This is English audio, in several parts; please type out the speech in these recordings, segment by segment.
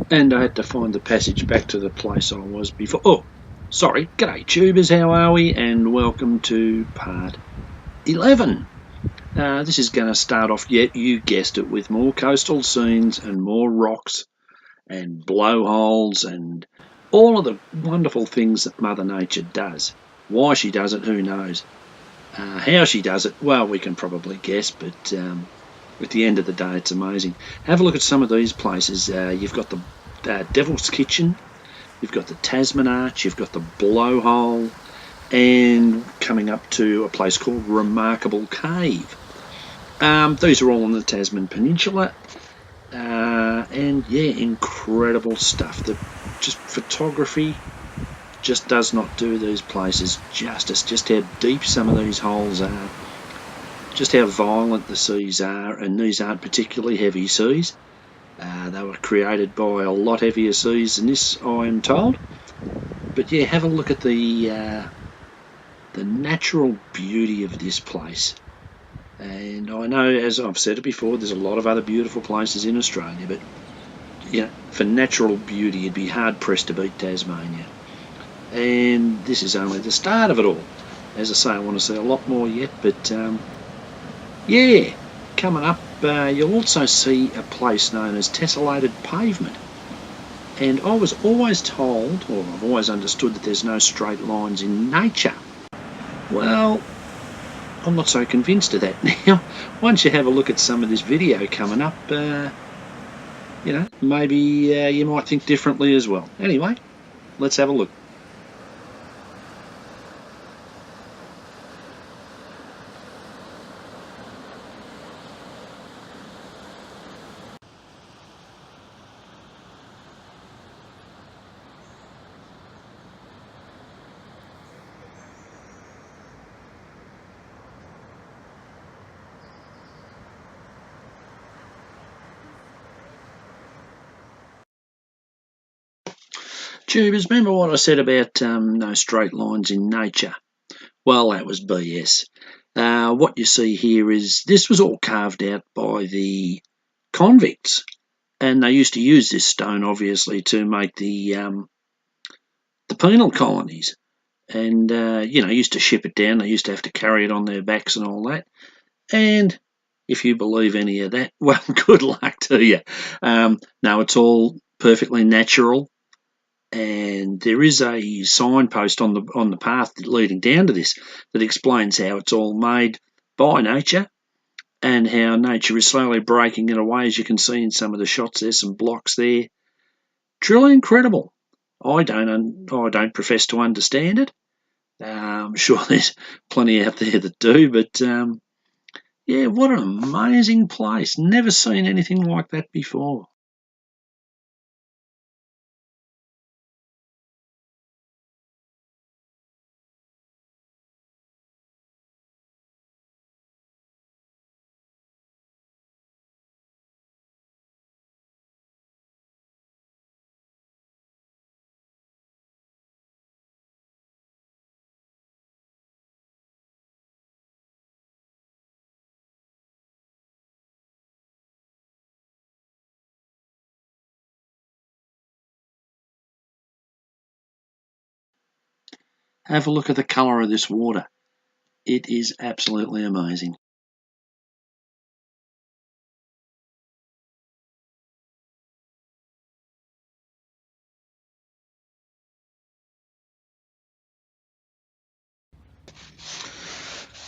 And I had to find the passage back to the place I was before. Oh, sorry. G'day, tubers. How are we? And welcome to part 11. This is going to start off, yet you guessed it, with more coastal scenes and more rocks and blowholes and all of the wonderful things that Mother Nature does. Why she does it, who knows? How she does it, well, we can probably guess, but at the end of the day, it's amazing. Have a look at some of these places. You've got the Devil's Kitchen, you've got the Tasman Arch, you've got the Blowhole, and coming up to a place called Remarkable Cave. These are all on the Tasman Peninsula, and yeah, incredible stuff. Just photography just does not do these places justice. Just how deep some of these holes are, just how violent the seas are, and these aren't particularly heavy seas. They were created by a lot heavier seas than this, I am told. But yeah, have a look at the natural beauty of this place. And I know, as I've said it before, there's a lot of other beautiful places in Australia, but you know, for natural beauty, you'd be hard pressed to beat Tasmania. And this is only the start of it all. As I say, I want to see a lot more yet, but yeah, coming up, you'll also see a place known as Tessellated Pavement. And I was always told, or I've always understood, that there's no straight lines in nature. Well, I'm not so convinced of that now. Once you have a look at some of this video coming up, you know, maybe you might think differently as well. Anyway, let's have a look. Tubers, remember what I said about no straight lines in nature? Well, that was BS. What you see here is this was all carved out by the convicts, and they used to use this stone, obviously, to make the penal colonies. And you know, used to ship it down. They used to have to carry it on their backs and all that. And if you believe any of that, well, good luck to you. No, it's all perfectly natural. And there is a signpost on the path leading down to this that explains how it's all made by nature and how nature is slowly breaking it away. As you can see in some of the shots, there's some blocks there. Truly incredible. I don't profess to understand it. I'm sure there's plenty out there that do, but yeah, what an amazing place. Never seen anything like that before. Have a look at the colour of this water. It is absolutely amazing.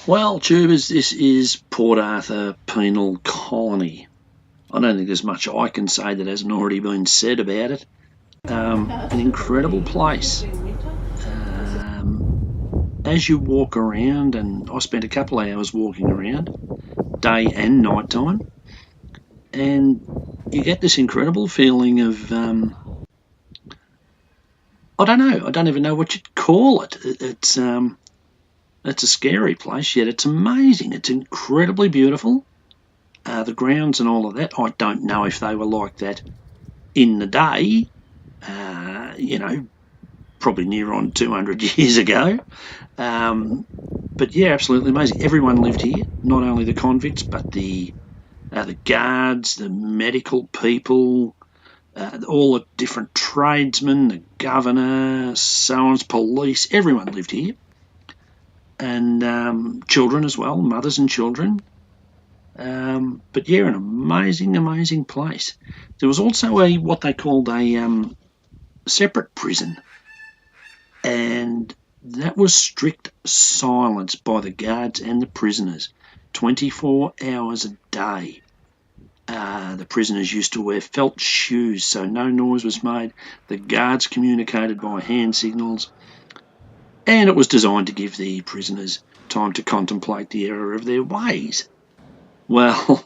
Well, tubers, this is Port Arthur Penal Colony. I don't think there's much I can say that hasn't already been said about it. An incredible place. As you walk around, and I spent a couple of hours walking around, day and night time, and you get this incredible feeling of, I don't know, I don't even know what you'd call it. It's a scary place, yet it's amazing. It's incredibly beautiful. The grounds and all of that, I don't know if they were like that in the day, you know, probably near on 200 years ago. But yeah, absolutely amazing. Everyone lived here, not only the convicts, but the guards, the medical people, all the different tradesmen, the governor, so on, police, everyone lived here. And children as well, mothers and children. But yeah, an amazing place. There was also what they called a separate prison, and that was strict silence by the guards and the prisoners, 24 hours a day. The prisoners used to wear felt shoes so no noise was made. The guards communicated by hand signals, and it was designed to give the prisoners time to contemplate the error of their ways. Well,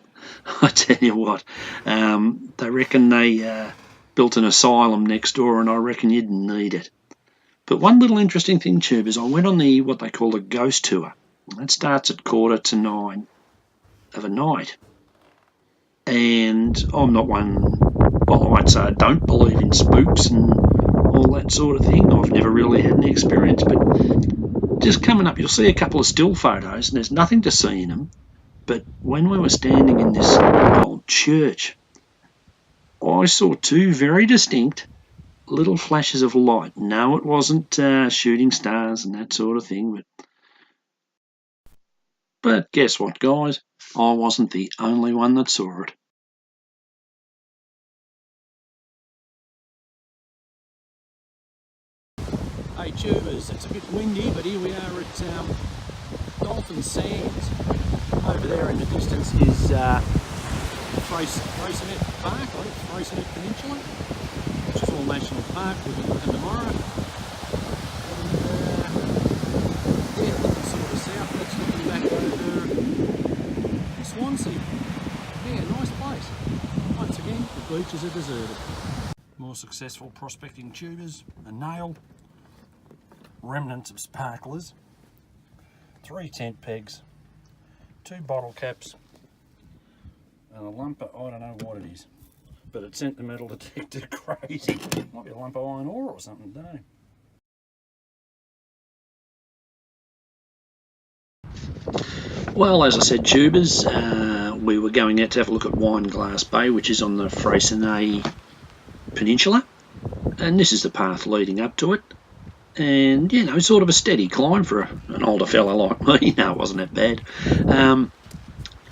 I tell you what, they reckon they built an asylum next door, and I reckon you'd need it. But one little interesting thing, Tube, is I went on what they call a ghost tour. That starts at 9:15 of a night. And I'm not one, well, I won't say I don't believe in spooks and all that sort of thing. I've never really had any experience, but just coming up, you'll see a couple of still photos, and there's nothing to see in them. But when we were standing in this old church, I saw two very distinct little flashes of light. No, it wasn't shooting stars and that sort of thing. But guess what, guys? I wasn't the only one that saw it. Hey tubers, it's a bit windy, but here we are at Dolphin Sands. Over there in the distance is Freycinet Park, I think Freycinet Peninsula, which is all national park. We'll be looking tomorrow. And yeah, looking sort of south, that's looking back over Swansea. Yeah, nice place. Once again, the beaches are deserted. More successful prospecting tubers, a nail, remnants of sparklers, 3 tent pegs, 2 bottle caps, and a lump of, I don't know what it is, but it sent the metal detector crazy. Might be a lump of iron ore or something, don't know. Well, as I said, tubers, we were going out to have a look at Wineglass Bay, which is on the Freycinet Peninsula, and this is the path leading up to it. And, you know, sort of a steady climb for an older fella like me. No, it wasn't that bad.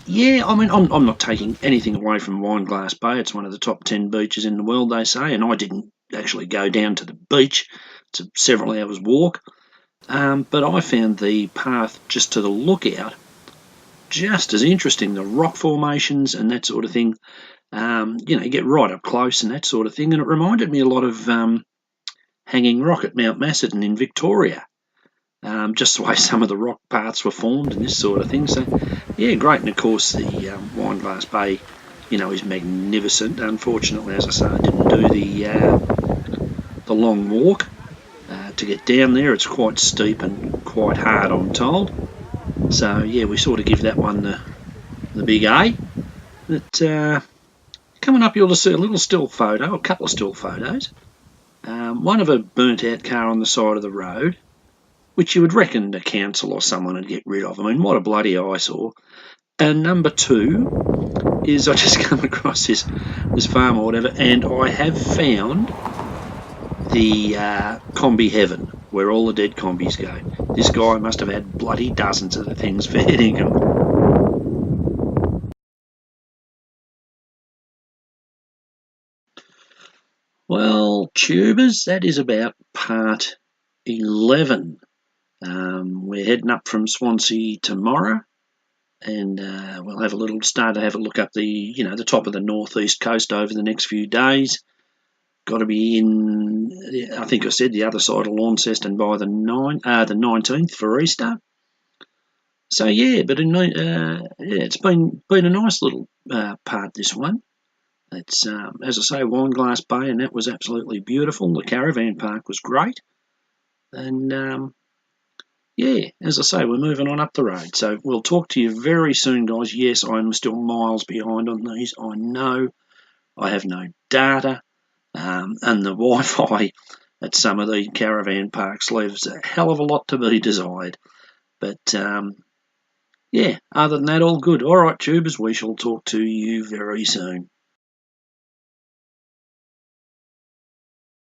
Yeah, I mean, I'm not taking anything away from Wineglass Bay. It's one of the top 10 beaches in the world, they say, and I didn't actually go down to the beach. It's a several hours walk. But I found the path just to the lookout just as interesting, the rock formations and that sort of thing. You know, you get right up close and that sort of thing, and it reminded me a lot of Hanging Rock at Mount Macedon in Victoria. Just the way some of the rock paths were formed and this sort of thing. So, yeah, great. And of course, the Wineglass Bay, you know, is magnificent. Unfortunately, as I say, I didn't do the long walk to get down there. It's quite steep and quite hard, I'm told. So, yeah, we sort of give that one the big A. But coming up, you'll just see a little still photo, a couple of still photos. One of a burnt-out car on the side of the road, which you would reckon the council or someone would get rid of. I mean, what a bloody eyesore. And number 2 is I just come across this farm or whatever, and I have found the combi heaven, where all the dead combis go. This guy must have had bloody dozens of the things feeding him. Well, tubers, that is about part 11. We're heading up from Swansea tomorrow, and we'll have a little start to have a look up the top of the northeast coast over the next few days. Got to be in, I think I said, the other side of Launceston by the 19th for Easter. So yeah, but it's been a nice little part, this one. It's as I say, Wineglass Bay, and that was absolutely beautiful. The caravan park was great, and yeah, as I say, we're moving on up the road. So we'll talk to you very soon, guys. Yes, I'm still miles behind on these. I know. I have no data, and the Wi-Fi at some of the caravan parks leaves a hell of a lot to be desired. But yeah, other than that, all good. All right, tubers, we shall talk to you very soon.